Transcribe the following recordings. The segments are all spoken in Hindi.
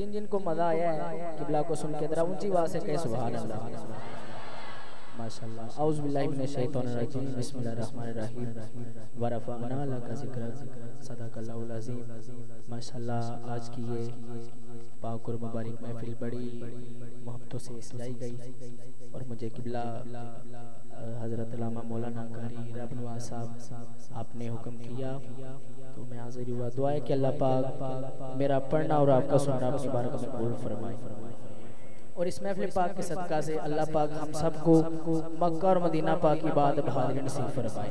जिन जिन को मजा आया है किबला को सुन के जरा ऊंची आवाज से कहे सुभान अल्लाह माशाअल्लाह। औज़ु बिल्लाहि मिनश शैतानिर रजीम बिस्मिल्लाहिर रहमानिर रहीम व रफ़अना लका ज़िक्रा सदक़ल्लाहुल अज़ीम। माशाअल्लाह आज की ये पाक और मुबारक महफिल बड़ी मोहब्बतों से सजाई गई और मुझे किबला हज़रत अल्लामा मौलाना कारी रबनवाज साहब आपने हुक्म किया तो मैं हाजिर हुआ। दुआ है कि अल्लाह पाक मेरा पढ़ना और आपका सुनना अपनी बारगाह में कबूल फरमाए और इस महफिल पाक के सदका से अल्लाह पाक हम सबको मक्का और मदीना पाक की बात बहादुरी नसीब फरमाए।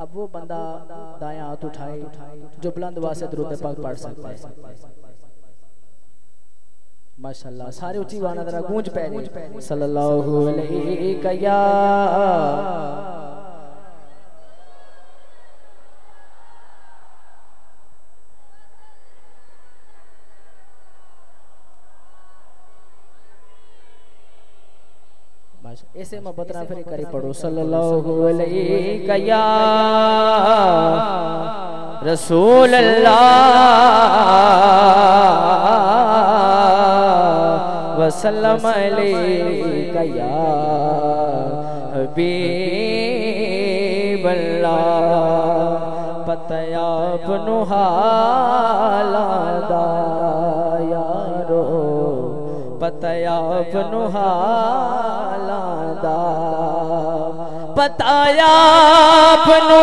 अब वो बंदा दायां हाथ उठाए जो बुलंद आवाज से दुरूद पाक पढ़ सकता है। माशाअल्लाह सारे ऊंची गाना जरा गूंज पै सल्लल्लाहु अलैहि या ऐसे मोहब्बत ना फिर करी पढ़ो सल्लल्लाहु अलैहि या रसूल अल्लाह वसल्लम अलैका या हबीब अल्लाह। पता आपनु हालादा यारो पता आपनु हालादा पता आपनु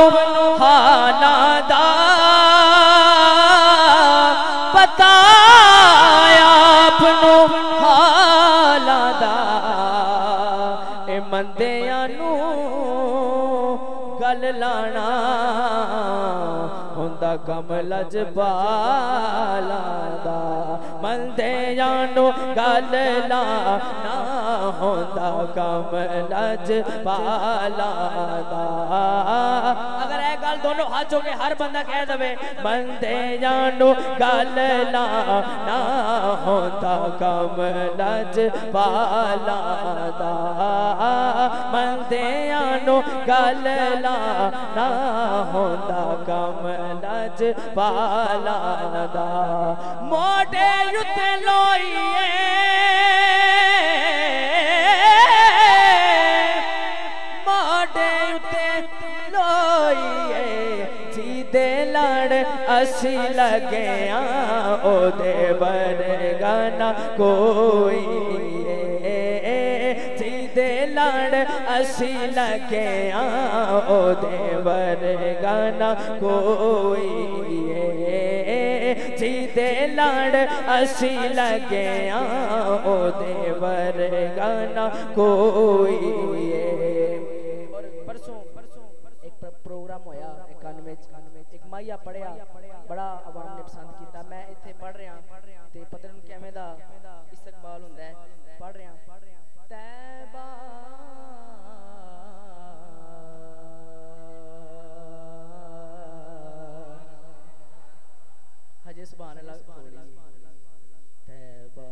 हालादा पता आपनु हालादा ए मंदियां नू गल लाना हुंदा कम लजपाला दा मंदियां नू गल लाना हुंदा कम लजपाला दा। अगर ए गल दोनों हाथों के हर बंदा कह दे मंदियां नू गल लाना हुंदा कम लजपाला दा मंदियां नू गल लाना हुंदा कम लजपाला दा। मोटे उत्ते लोईए मोटे उत्ते लोईए जीदे लड़ असी लगे ओदे बरगा ना कोई जीदे लड़ असी लगे ओदे बरगा ना कोई जीदे लड़ असी लगे ओदे बरगा ना कोई। परसों एक प्रोग्राम होया एक माइया पढ़िया बड़ा आवाम ने पसंद किया। मैं इत्थे पढ़ रहा ते पता नहीं किवें दा इस्तकबाल हुंदा है पढ़ रहा तैबा हजे सुभान अल्लाह तैबा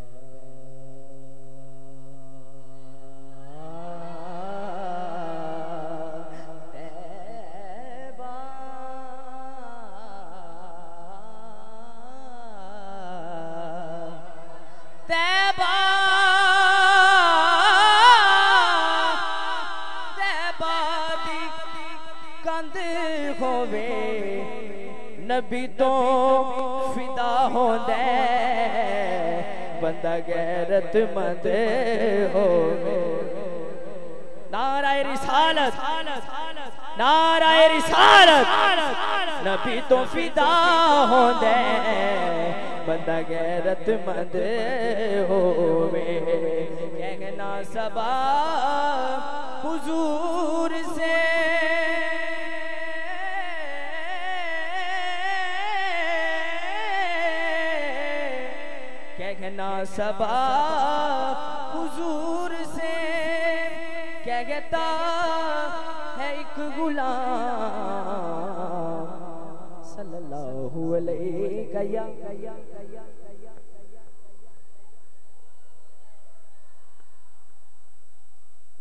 तैबा तैबा दी कंध होवे नबी तो फिदा होंदे बंदा गैरतमंद होवे। नाराए रिसालत नाराए रिसालत नबी तो फिदा होंदे बंदा गैरतमंद होवे। कहना सबा हुजूर से कहना सबा हुजूर से कहता है एक गुलाम सल्लल्लाहु अलैहि या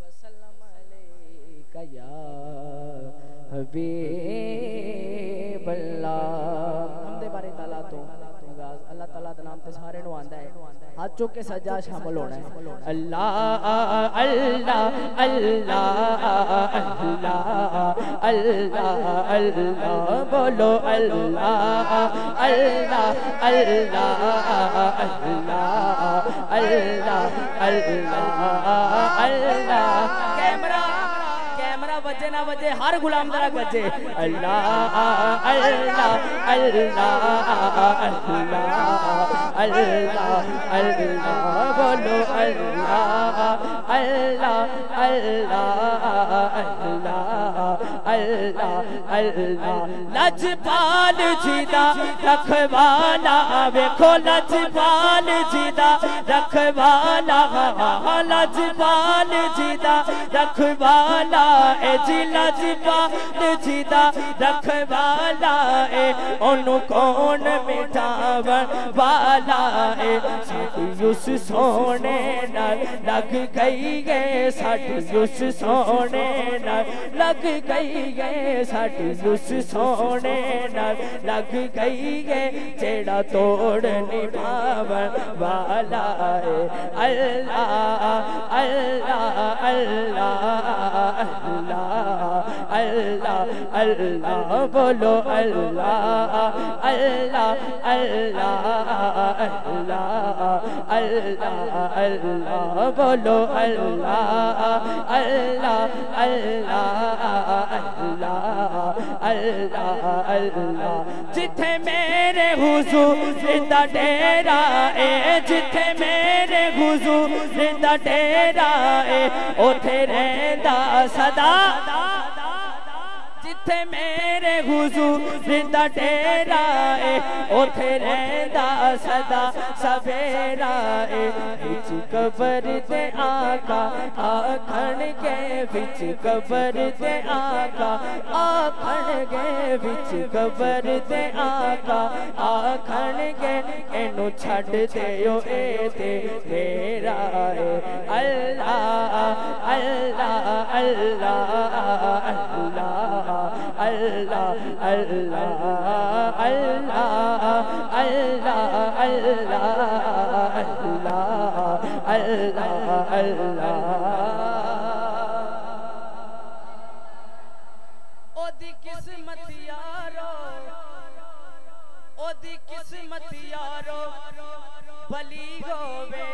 वसल्लम अलैका या हबीब अल्लाह। हमदे बारे ताला तो नवाज अल्लाह ताला दा नाम ते सारे नु आंदा है हाथ चुक के सजा शामिल होना है अल्लाह अल्लाह अल्लाह अल्लाह अल्लाह अल्लाह बोलो अल्लाह अल्लाह अल्लाह अल्लाह अल्लाह अल्लाह अल्लाह कैमरा बजे ना बजे हर गुलाम दरा बजे अल्लाह अल्लाह अल्लाह अल्लाह अल्लाह अल्लाह बोलो अल्लाह अल्लाह अल्लाह अल्लाह अल्लाह अल्लाह लजपाल जीदा रखवाला वेखो लजपाल जीदा रखवाला लजपाल जीदा रखवाला जी लजपाल जीदा रखवाला ए ओनु कौन मिटावन वाला ए उस सोने नाल लग गई है साडी उस सोने नाल लग गई है साडी उस सोने नाल लग गई है जेड़ा तोड़ निभावन वाला ए अल्लाह अल्लाह अल्लाह अल्लाह अल्लाह अल्लाह बोलो अल्लाह अल्लाह अल्लाह अल्लाह अल्लाह अल्लाह बोलो अल्लाह अल्लाह अल्लाह अल्लाह अल्लाह अल्लाह जिथे मेरे हुजूर दा डेरा ए जिथे मेरे हुजूर दा डेरा ए ओथे रहंदा सदा जिथे मेरे हुजूर दा डेरा ए ओथे रहंदा सदा सवेरा ए विच कबर ते आका आखण के विच कबर ते आका आखण के विच कबर ते आका आखण के एनु छड़ देओ ए ते मेरा ए अल्लाह अल्लाह अल्लाह अल्लाह अल्लाह अल्लाह अल्लाह अल्लाह अल्लाह अल्लाह अल्लाह अल्लाह ओदी किस्मत यारो ओदी किस्मत यारो भली होवे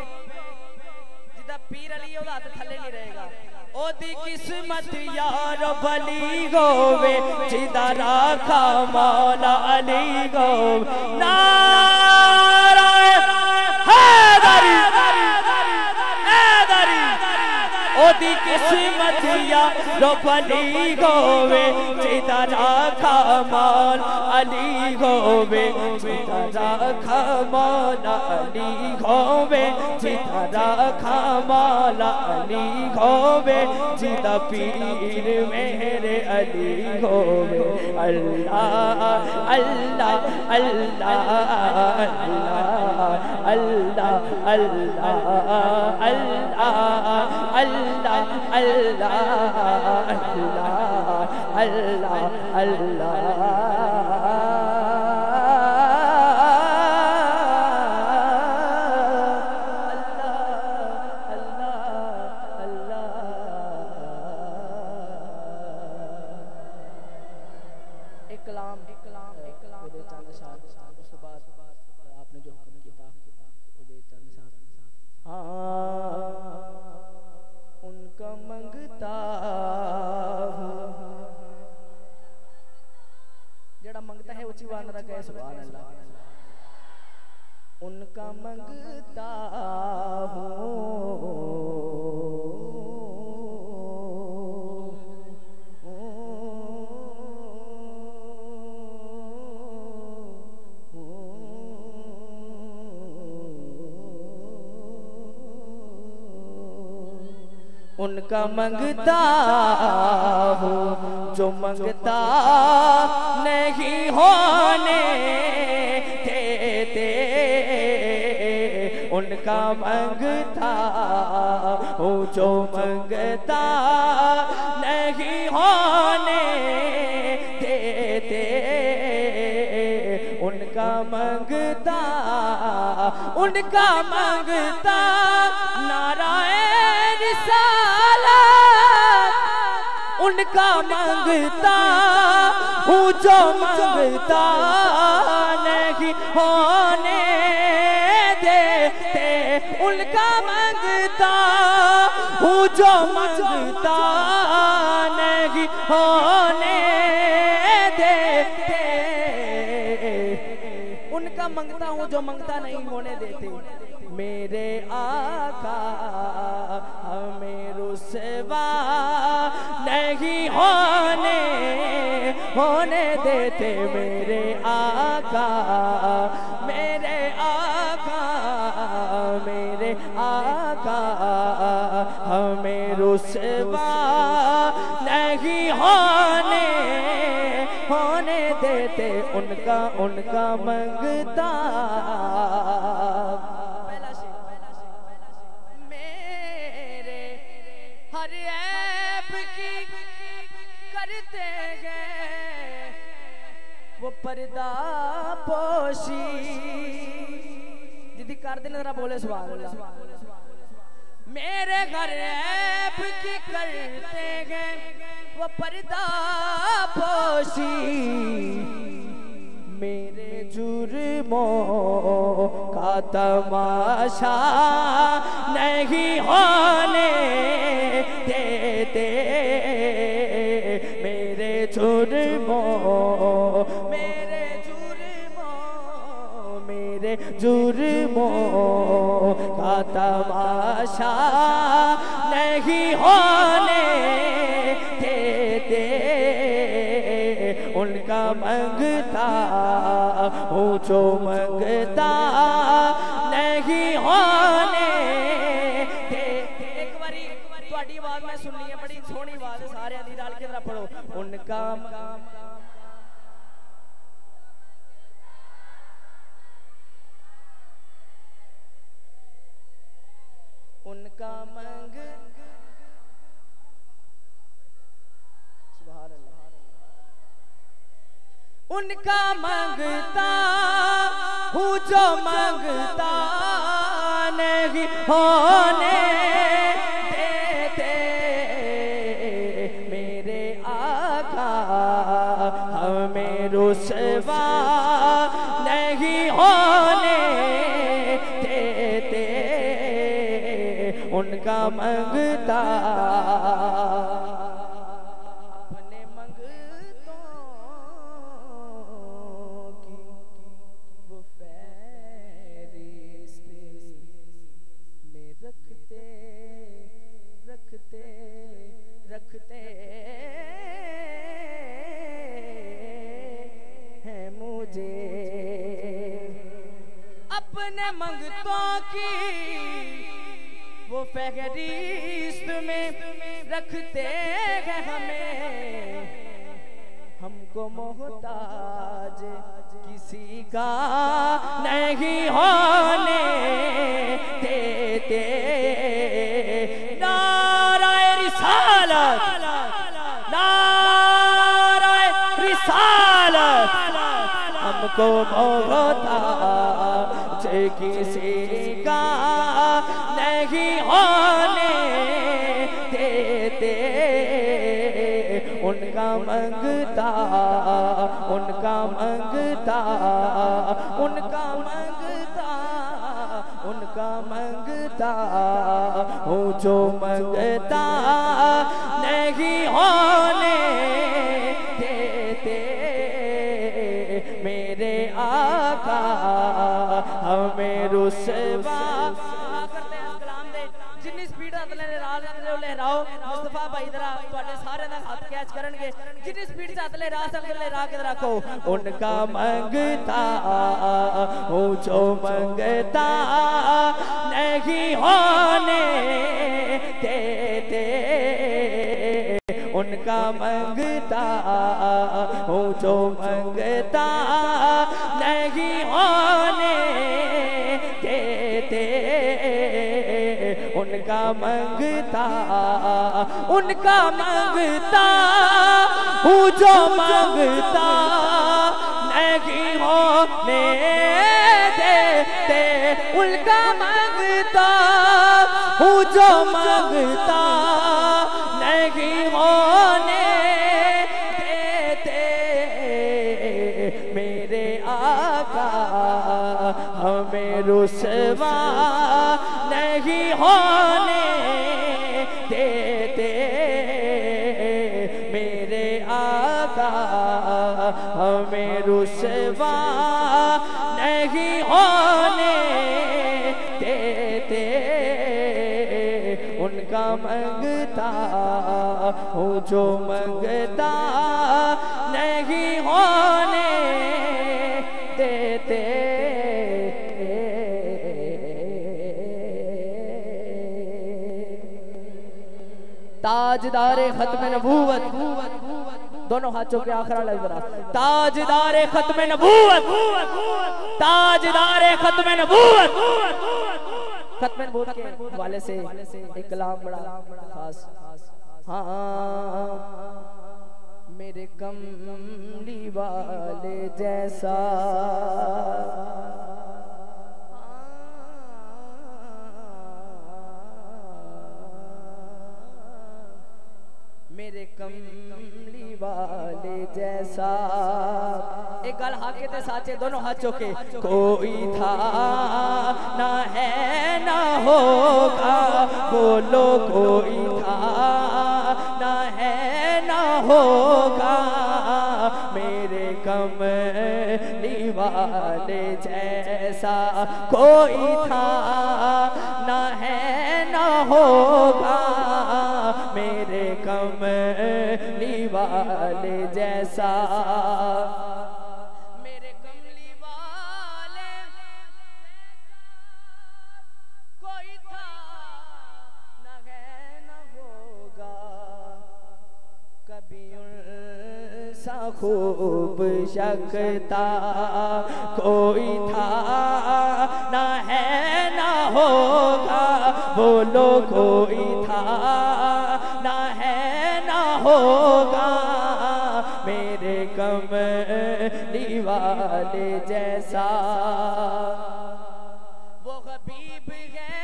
जिदा पीर अली ओदा हाथ थल्ले नहीं रहेगा ओदी किस्मत यार भली होवे जिदा राखा मौला अली होवे नारा हैदरी हैदरी ओदी किस्मत यार भली होवे जिदा राखा मौला अली होवे जिदा राखा मौला अली होवे जिदा राखा मौला अली होवे जिदा पीर मेरे अली होवे अल्लाह अल्लाह अल्लाह अल्लाह अल्लाह अल्लाह अल्लाह अल्लाह अल्लाह अल्लाह अल्लाह उनका मंगता हूँ उनका मंगता हूँ जो मंगता नहीं होने देते उनका मंगता हूँ जो मंगता नहीं होने देते उनका मंगता उनका मांगता नारायण रिसालत, उनका मांगता हूँ जो मांगता नहीं होने देते, उनका मांगता हूँ जो मांगता नहीं होने देते, उनका मांगता हूँ जो मांगता नहीं होने देते। मेरे आका हमें रुसवा नहीं होने देते, मेरे आका मेरे आका मेरे आका हमें रुसवा नहीं होने देते, उनका मंगता। मेरे हर ऐब की करते हैं वो पर्दा पोशी, दीदी कर देना जरा बोले सुभान अल्लाह। मेरे घर ऐब की करते हैं वो पर्दा पोशी, मेरे जुर्मों का तमाशा नहीं होने देते, मेरे जुर्मों का तमाशा नहीं होने देते, उनका मंगता हूँ जो मंगता नहीं होने देते। एक बारी तुहाडी आवाज मैं सुननी है, बड़ी सोहनी आवाज है, सारे दी रल के जरा पढ़ो। उनका मंग सुभान अल्लाह, उनका मंगता हूँ जो मंगता नहीं होने देते, मेरे आका हमें रुसवा नहीं होने देते, उनका मंगता अपने मंगतों की वो फहरिस्त में रखते हैं मुझे, अपने मंगतों की वो फहरिस्त में रखते हैं हमें, हमको मोहताज किसी का नहीं होने देते, नाराए रिसालत नाराए रिसालत, हमको मोहताज किसी का नहीं होने देते, उनका मंगता उनका मंगता उनका मंगता उनका मंगता हूँ जो मंगता नहीं होने देते, मेरे आका हमें रुसवा करते हैं। कलाम दे जिन्नी स्पीड लहराओ, मुस्तफा भाई जरा तुहाडे सारे दा हाथ कैच करनगे, जिन्नी स्पीड से हाथ लहरा सकदे लहरा के रखो। उनका मंगता हूँ जो मंगता नहीं होने देते, उनका मंगता हूँ जो मंगता नहीं होने देते, उनका मंगता हूँ जो मंगता नहीं होने देते, उनका मांगता हूँ जो मांगता नहीं होने देते मेरे आका, हमें रुसवा नहीं होने देते मेरे आका, हमें रुसवा नहीं होने देते। उनका मंगता हूँ जो मंगता नहीं होने देते। ताजदारे खत्म नबूवत, दोनों हाथों के आखिर लगा, ताजदारे खत्म नबूवत, ताजदारे खत्म नबूवत। खत्म नबूवत के वाले से एक कलाम बड़ा खास। हाँ मेरे कमली वाले जैसा मेरे कमली वाले जैसा। एक गल हाके ते साचे दोनों हाथ चौके। कोई था ना है ना होगा, बोलो कोई था ना है ना होगा, मेरे कमली वाले जैसा। कोई था ना है ना होगा, मेरे कमली वाले जैसा। मेरे कमली वाले कोई था न है न होगा, कभी उनसा खूब शकता। कोई था न है न होगा, बोलो कोई था ना है ना होगा, मेरे कमली वाले जैसा। वो हबीब है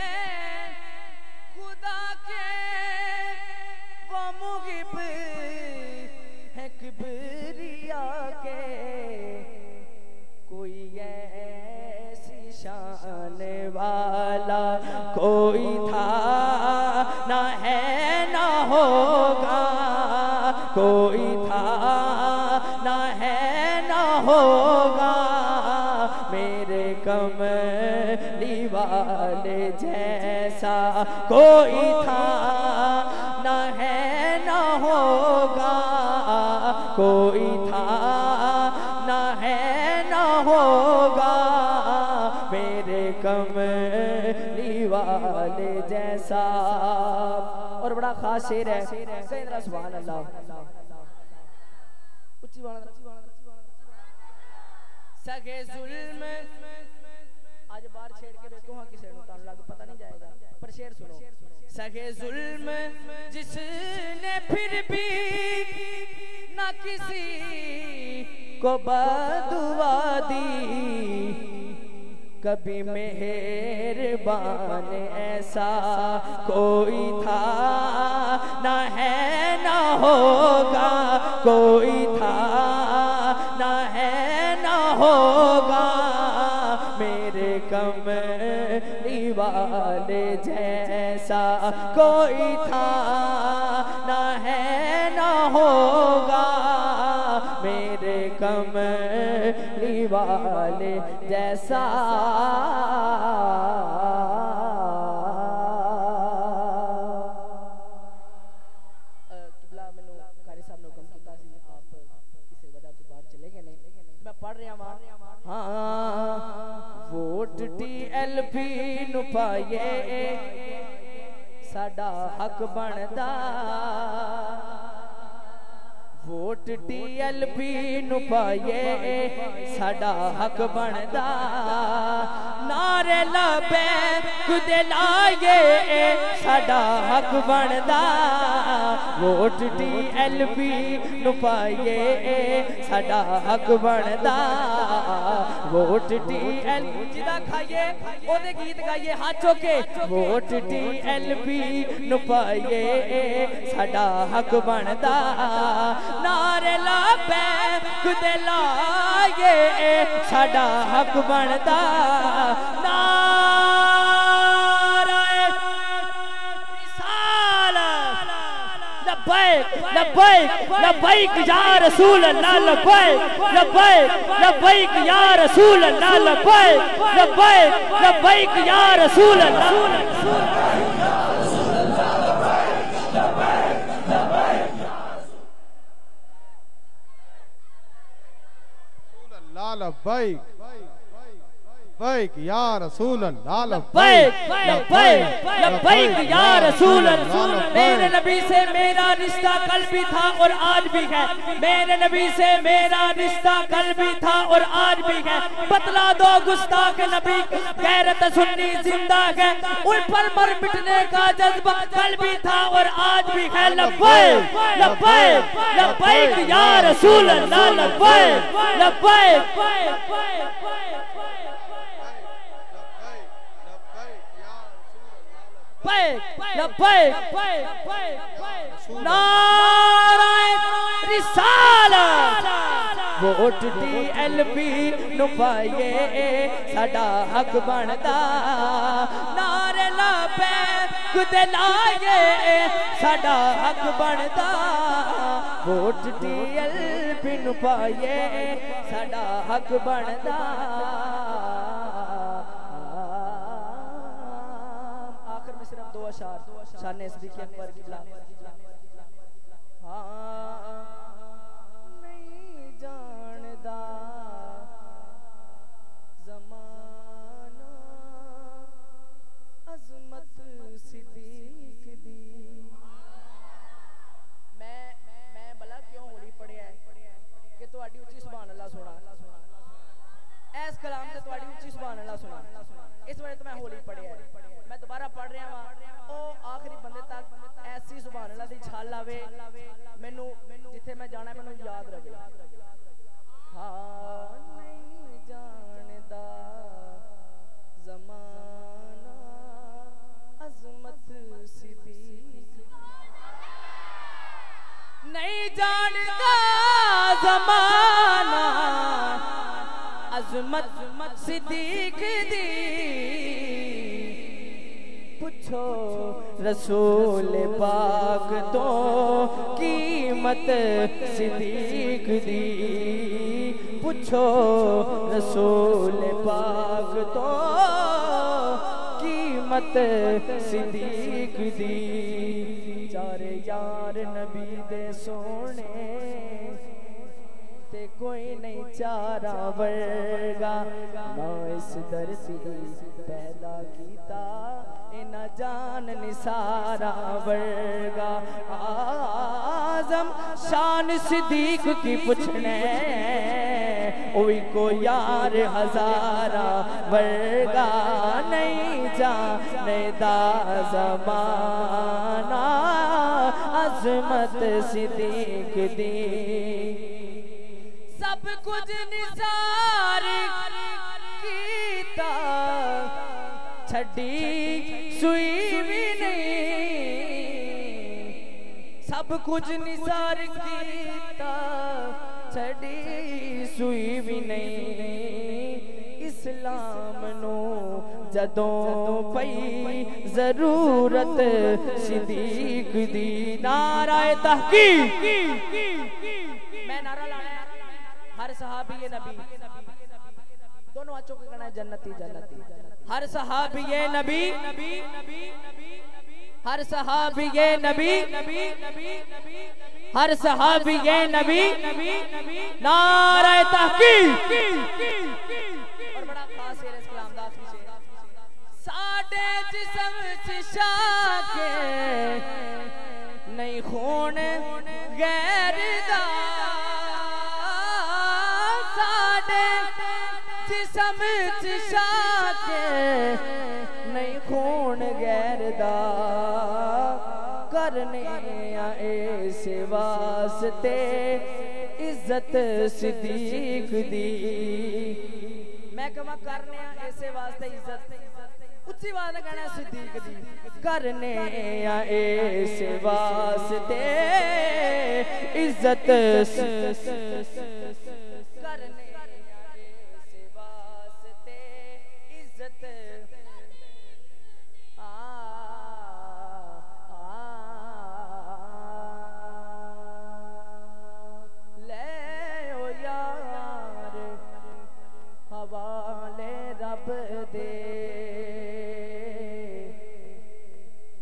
खुदा के, वो मुहिब है किबरिया के, कोई ऐसी शान वाला कोई था ना है ना होगा, कोई था ना है ना होगा, मेरे कमली वाले जैसा। कोई था ना है ना होगा, कोई था ना है ना होगा, मेरे कमली वाले जैसा। और बड़ा खास शेर है, सुभान अल्लाह। सगे जुल्म आज बार छेड़ के देखो हाँ किसे पता नहीं जाएगा, पर शेर सुनो। सगे जुल्म जिसने फिर भी ना किसी को बदुआ दी, कभी मेहरबान ऐसा कोई था ना है ना होगा, कोई था ना है ना होगा, मेरे कमली वाले जैसा। कोई था ना है ना होगा, मेरे कमली वाले जैसा। वोट TLP नु पाए साडा हक बनदा, वोट TLP नु पाए साडा हक बनदा, नारे लबैक गुदे लाए साडा हक बनदा वोट TLP नु पाइए साडा हक बनदा वोट TLP जिदा खाइए ओदे गीत गाइए हाथ चौके वोट TLP नु पाइए साडा हक बनदा नारे ला पे गुदे लाए साडा हक बनदा लब्बैक या रसूल अल्लाह लब्बैक लब्बैक या रसूल अल्लाह लब्बैक या रसूल अल्लाह लब्बैक लब्बैक या रसूल अल्लाह लब्बैक लब्बैक या रसूल अल्लाह मेरे नबी से मेरा रिश्ता कल भी था और आज भी है मेरे नबी से मेरा रिश्ता कल भी था और आज भी है बतला दो गुस्ताख नबी गैरत सुन्नी जिंदा है उन पर मर मिटने का जज्बा कल भी था और आज भी है लब्बैक लब्बैक लब्बैक या रसूल अल्लाह लब्बैक लब्बैक नाराए रिसालत वोट TLP नु पाइए साडा हक बनदा नारे ला पे गुदे लाए साडा हक बनदा वोट TLP नु पाइए साडा हक बनदा शान सिद्दीक़ अकबर की नहीं जानदा ज़माना अज़मत सिद्दीक़ दी मैं भला क्यों होली पढ़िया है कि तुहाडी उच्ची सुभान अल्लाह सुना ऐस कलाम ते तुहाडी उच्ची सुभान अल्लाह सुना इस वजह तो मैं होली पढ़िया है मैं दोबारा पढ़ रहा वा आखिरी बंदे तक ऐसी सुभान अल्लाह दी छाल आवे मैनू जिथे मैं जाना मैनू याद रहे हाँ नहीं जानदा ज़माना अज़मत सिद्दीक़ नहीं जानदा ज़माना अज़मत सिद्दीक़ दी पूछो रसूल पाक तो कीमत सिद्दीक़ दी पूछो रसूल पाक तो कीमत सिद्दीक़ दी चारे यार नबी दे सोने ते कोई नहीं चारा वर्गा ना इस धरती पैदा कीता ना जान निसारा वर्गा आज़म शान सिद्दीक़ की पुछने ओई को यार हजारा वर्गा नहीं जाने दा ज़माना अज़मत सिद्दीक़ दी सब कुछ निसार कीता छड़ी सुई भी नहीं सब कुछ निसार कीता छड़ी सुई भी नहीं इस्लाम नो जदों पई जरूरत सिद्दीक़ दी नाराए तहकीक मैं नारा लाना हर सहाबी नबी दोनों हाथों को कहना है जन्नती जन्नती हर सहाबी नबी हर सहाबी नबी हर सहाबी नबी नाराए तहकीक और बड़ा खास है इस कलाम दा आखिरी शेर साडे जिस्म शिशा के नहीं खून गैर दा साडे जिस्म शिशा के नहीं खून गैर दा करने इस वास्ते इज्जत सिद्दीक दी। मैं कमा करने ऐसे वास्ते इज्जत उच्ची बात कहना सिद्दीक दी करने इस वास्ते इज्जत करने इस वास्ते इज्जत हवाले रब दे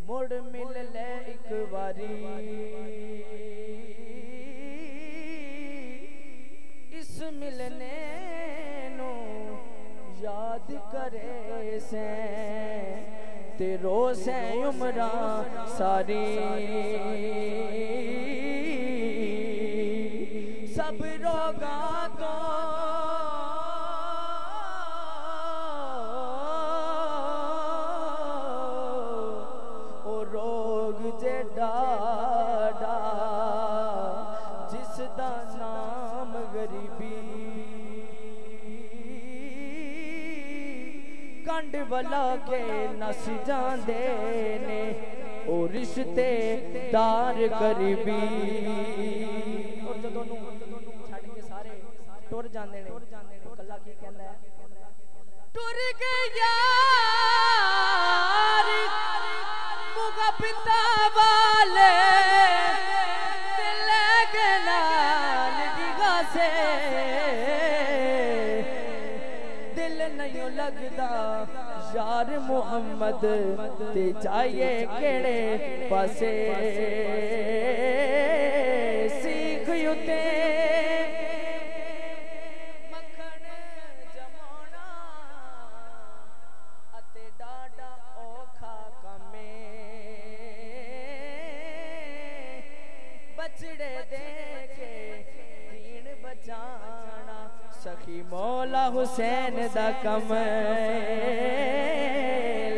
मुड़ मिल ले एक बारी इस मिलने नो याद करे से तेरो से उम्रा सारी सब रोगा तो डाडा जिसदा नाम गरीबी कंड वाला के नस जांदे ने ओ रिश्ते दार करीबी और जदों नूं छड़ के सारे टुर जांदे ने कल्ला की कहंदा है टुर के यार मुगा पिता वाले दिल के नाल दिगा से दिल नहीं लगदा यार मुहम्मद ते जाइए केड़े पासे सीख उते मक्खन जमाना अते डाडा औखा कमे बचड़े दे के दीन बचाना सखी मौला हुसैन दा कम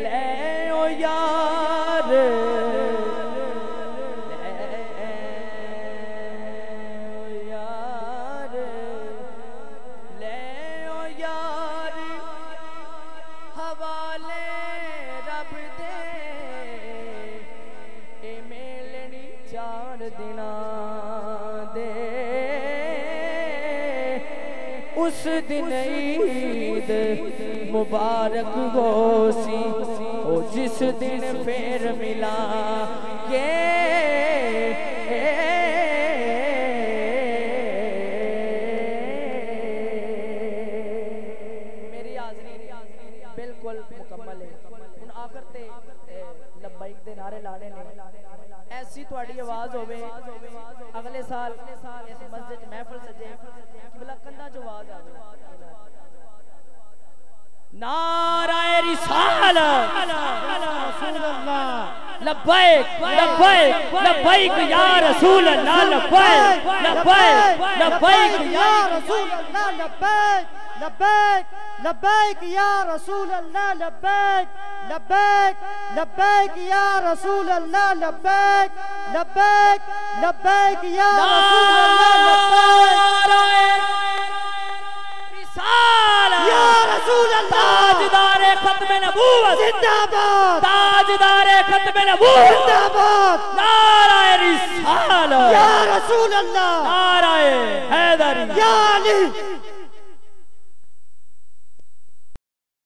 ले ओ यार हवाले रब दे ए मेलनी 4 दिना दे उस दिन ईद मुबारक हो सी ओ जिस दिन फिर मिला के मेरी हाज़री बिल्कुल मुकम्मल है हुण आखिर ते लब्बैक दे नारे लाने ने ऐसी तुहाडी आवाज़ होवे अगले साल इस मस्जिद महफिल सजे किबला कंधा जो आवाज़ आवे नाराए रिसालत लब्बैक लब्बैक लब्बैक या रसूल अल्लाह लब्बैक लब्बैक लब्बैक या रसूल अल्लाह लब्बैक लब्बैक लब्बैक या रसूल अल्लाह लब्बैक लब्बैक लब्बैक या रसूल अल्लाह लब्बैक लब्बैक लब्बैक या रसूल अल्लाह लब्बैक या रसूल अल्लाह ताजदार खत्म नबूवत जिंदाबाद ताजदार खत्म नबूवत जिंदाबाद नाराए रिसालत या रसूल अल्लाह नाराए हैदरी या अली